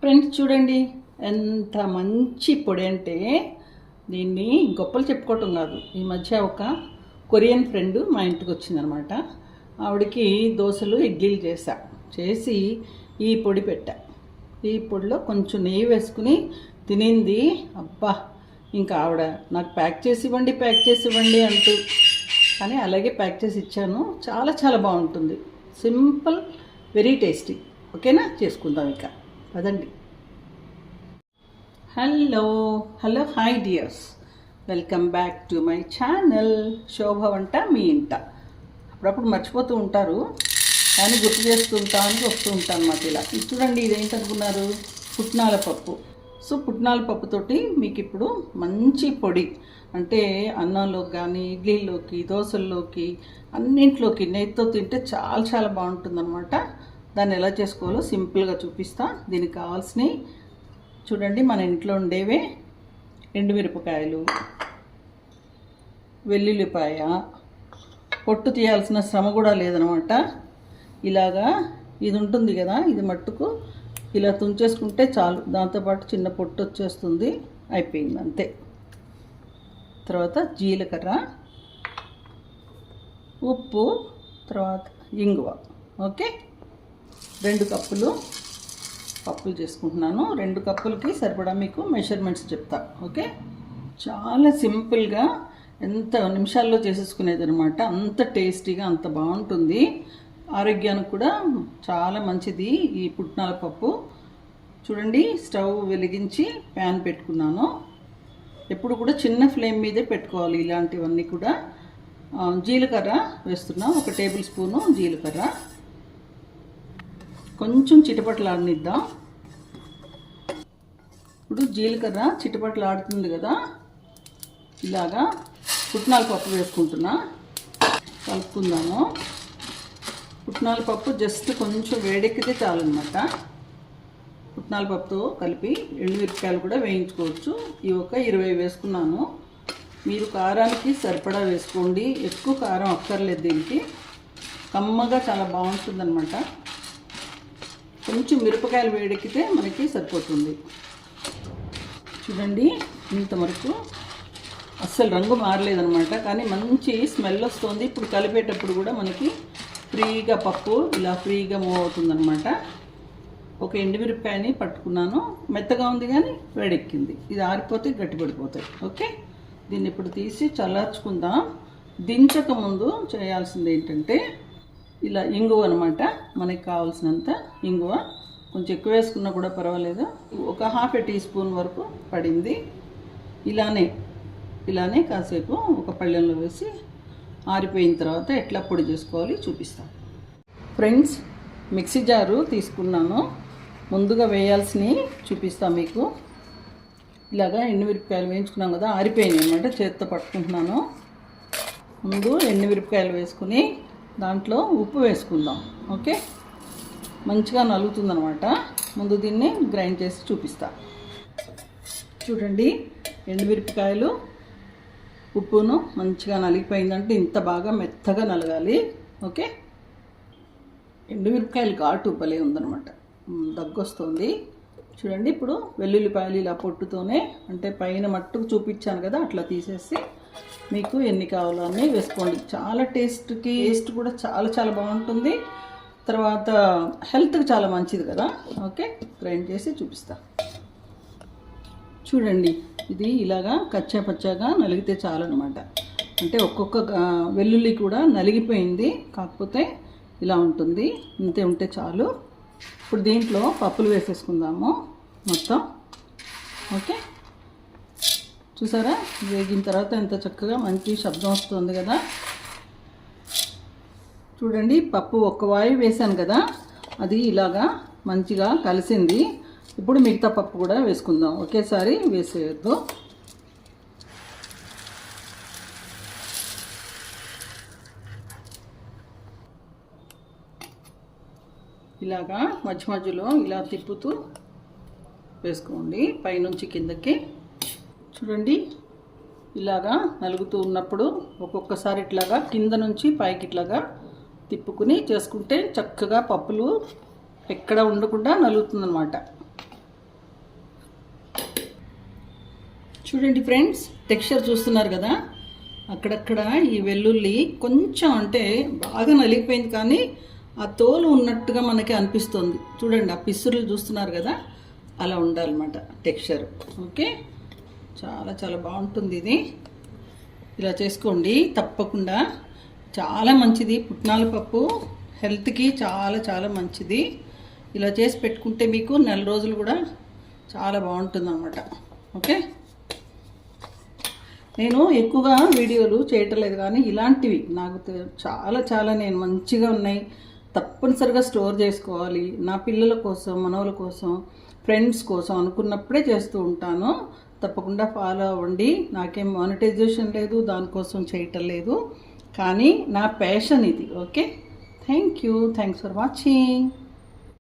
Friends చూడండి, ఎంత మంచి పొడి అంటే దీన్ని గొప్పలు చెప్పుకోవటం కాదు. ఈ మధ్య ఒక కొరియన్ ఫ్రెండ్ మా ఇంటికి వచ్చిందనమాట. ఆవిడకి దోశలు ఇడ్లీలు చేసి ఈ పొడి పెట్టా. ఈ పొడిలో కొంచెం నెయ్యి వేసుకుని తినింది. అబ్బా, ఇంకా ఆవిడ నాకు ప్యాక్ చేసి ఇవ్వండి అంటూ, కానీ అలాగే ప్యాక్ చేసి ఇచ్చాను. చాలా చాలా బాగుంటుంది. Simple, very tasty. ఓకేనా, చేసుకుందాం ఇక పదండి. Hello hi dears, welcome back to my channel Shobha వంట మీ ఇంట. అప్పుడప్పుడు మర్చిపోతూ ఉంటారు, కానీ గుర్తు చేస్తూ ఉంటామని వస్తూ ఉంటాను అన్నమాట. ఇలా ఇది చూడండి, ఇదేంటనుకున్నారు? పుట్నాల పప్పు. సో పుట్నాల పప్పుతోటి మీకు ఇప్పుడు మంచి పొడి, అంటే అన్నంలోకి కానీ ఇడ్లీలోకి దోశల్లోకి అన్నింటిలోకి నెయ్యితో తింటే చాలా చాలా బాగుంటుందన్నమాట. దాన్ని ఎలా చేసుకోవాలో సింపుల్గా చూపిస్తా. దీనికి కావాల్సినవి చూడండి, మన ఇంట్లో ఉండేవే ఎండుమిరపకాయలు, వెల్లుల్లిపాయ, పొట్టు తీయాల్సిన శ్రమ కూడా లేదనమాట. ఇలాగా ఇది ఉంటుంది కదా, ఇది మట్టుకు ఇలా తుంచేసుకుంటే చాలు, దాంతోపాటు చిన్న పొట్టు వచ్చేస్తుంది, అయిపోయింది అంతే. తర్వాత జీలకర్ర, ఉప్పు, తర్వాత ఇంగువ. ఓకే, 2 కప్పులు పప్పులు చేసుకుంటున్నాను. 2 కప్పులకి సరిపడా మీకు మెజర్మెంట్స్ చెప్తా. ఓకే, చాలా సింపుల్గా ఎంత నిమిషాల్లో చేసేసుకునేది అనమాట. అంత టేస్టీగా, అంత బాగుంటుంది. ఆరోగ్యానికి కూడా చాలా మంచిది ఈ పుట్నాల పప్పు. చూడండి, స్టవ్ వెలిగించి ప్యాన్ పెట్టుకున్నాను. ఎప్పుడు కూడా చిన్న ఫ్లేమ్ మీదే పెట్టుకోవాలి ఇలాంటివన్నీ కూడా. జీలకర్ర వేస్తున్నా, 1 టేబుల్ స్పూను జీలకర్ర. కొంచెం చిటపటలాడనిద్దాం. ఇప్పుడు జీలకర్ర చిటపటలాడుతుంది కదా, ఇలాగా పుట్నాల పప్పు వేసుకుంటున్నా. కలుపుకుందాము. పుట్నాల పప్పు జస్ట్ కొంచెం వేడెక్కితే చాలన్నమాట. పుట్నాల పప్పుతో కలిపి ఎండుమిరపకాయలు కూడా వేయించుకోవచ్చు. ఇవి ఒక 20 వేసుకున్నాను. మీరు కారానికి సరిపడా వేసుకోండి, ఎక్కువ కారం అక్కర్లేదు దీనికి. కమ్మగా చాలా బాగుంటుందన్నమాట. కొంచెం మిరపకాయలు వేడెక్కితే మనకి సరిపోతుంది. చూడండి, ఇంతవరకు అస్సలు రంగు మారలేదనమాట, కానీ మంచి స్మెల్ వస్తుంది. ఇప్పుడు కలిపేటప్పుడు కూడా మనకి ఫ్రీగా పప్పు ఇలా ఫ్రీగా మూవ్ అవుతుందన్నమాట. ఒక ఎండుమిరపకాయని పట్టుకున్నాను, మెత్తగా ఉంది కానీ వేడెక్కింది. ఇది ఆరిపోతే గట్టిపడిపోతాయి. ఓకే, దీన్ని ఇప్పుడు తీసి చల్లార్చుకుందాం. దించక ముందు చేయాల్సింది ఏంటంటే ఇలా ఇంగువ అనమాట. మనకి కావాల్సినంత ఇంగువ, కొంచెం ఎక్కువ వేసుకున్నా కూడా పర్వాలేదు. ఒక 1/2 టీ స్పూన్ వరకు పడింది. ఇలానే కాసేపు ఒక పళ్ళెంలో వేసి ఆరిపోయిన తర్వాత ఎట్లా పొడి చేసుకోవాలి చూపిస్తాను. ఫ్రెండ్స్, మిక్సీ జారు తీసుకున్నాను. ముందుగా వేయాల్సినవి చూపిస్తాను మీకు. ఇలాగా ఎండుమిరపకాయలు వేయించుకున్నాం కదా, ఆరిపోయినాయి అనమాట. చేత్తో పట్టుకుంటున్నాను. ముందు ఎండుమిరపకాయలు వేసుకుని దాంట్లో ఉప్పు వేసుకుందాం. ఓకే, మంచిగా నలుగుతుందనమాట. ముందు దీన్ని గ్రైండ్ చేసి చూపిస్తా. చూడండి, ఎండుమిరపకాయలు ఉప్పును మంచిగా నలిగిపోయిందంటే ఇంత బాగా మెత్తగా నలగాలి. ఓకే, ఎండుమిరపకాయలు ఘాటు భలే ఉందనమాట, దగ్గొస్తుంది. చూడండి, ఇప్పుడు వెల్లుల్లిపాయలు ఇలా పొట్టుతోనే, అంటే పైన మట్టుకు చూపించాను కదా, అట్లా తీసేసి మీకు ఎన్ని కావాలో అన్నీ వేసుకోండి. చాలా టేస్ట్ కూడా చాలా చాలా బాగుంటుంది. తర్వాత హెల్త్కి చాలా మంచిది కదా. ఓకే, గ్రైండ్ చేసి చూపిస్తా. చూడండి, ఇది ఇలాగా కచ్చా పచ్చాగా నలిగితే చాలన్నమాట. అంటే ఒక్కొక్క వెల్లుల్లి కూడా నలిగిపోయింది, కాకపోతే ఇలా ఉంటుంది. ఇంతే ఉంటే చాలు. ఇప్పుడు దీంట్లో పప్పులు వేసేసుకుందాము మొత్తం. ఓకే, చూసారా, వేగిన తర్వాత ఎంత చక్కగా మంచి శబ్దం వస్తుంది కదా. చూడండి, పప్పు ఒక్క వాయి వేసాను కదా, అది ఇలాగా మంచిగా కలిసింది. ఇప్పుడు మిగతా పప్పు కూడా వేసుకుందాం. ఒకేసారి వేసేయద్దు. ఇలాగా మధ్య మధ్యలో ఇలా తిప్పుతూ వేసుకోండి, పైనుంచి కిందకి. చూడండి, ఇలాగా నలుగుతూ ఉన్నప్పుడు ఒక్కొక్కసారి ఇట్లాగా కింద నుంచి పైకి ఇట్లాగా తిప్పుకుని చేసుకుంటే చక్కగా పప్పులు ఎక్కడ ఉండకుండా నలుగుతుందన్నమాట. చూడండి ఫ్రెండ్స్, టెక్స్చర్ చూస్తున్నారు కదా, అక్కడక్కడ ఈ వెల్లుల్లి కొంచెం అంటే బాగా నలిగిపోయింది, కానీ ఆ తోలు ఉన్నట్టుగా మనకి అనిపిస్తుంది. చూడండి, ఆ పిస్సులు చూస్తున్నారు కదా, అలా ఉండాలన్నమాట టెక్స్చర్. ఓకే, చాలా చాలా బాగుంటుంది ఇది. ఇలా చేసుకోండి తప్పకుండా. చాలా మంచిది పుట్నాల పప్పు, హెల్త్కి చాలా చాలా మంచిది. ఇలా చేసి పెట్టుకుంటే మీకు నెల రోజులు కూడా చాలా బాగుంటుంది అన్నమాట. ఓకే, నేను ఎక్కువగా వీడియోలు చేయటం లేదు, కానీ ఇలాంటివి నాకు చాలా చాలా నేను మంచిగా ఉన్నాయి, తప్పనిసరిగా స్టోర్ చేసుకోవాలి, నా పిల్లల కోసం, మనవల కోసం, ఫ్రెండ్స్ కోసం అనుకున్నప్పుడే చేస్తూ ఉంటాను. తప్పకుండా ఫాలో అవ్వండి. నాకేం మానిటైజేషన్ లేదు, దానికోసం చేయటం లేదు, కానీ నా ప్యాషన్ ఇది. Okay, thank you, thanks for watching.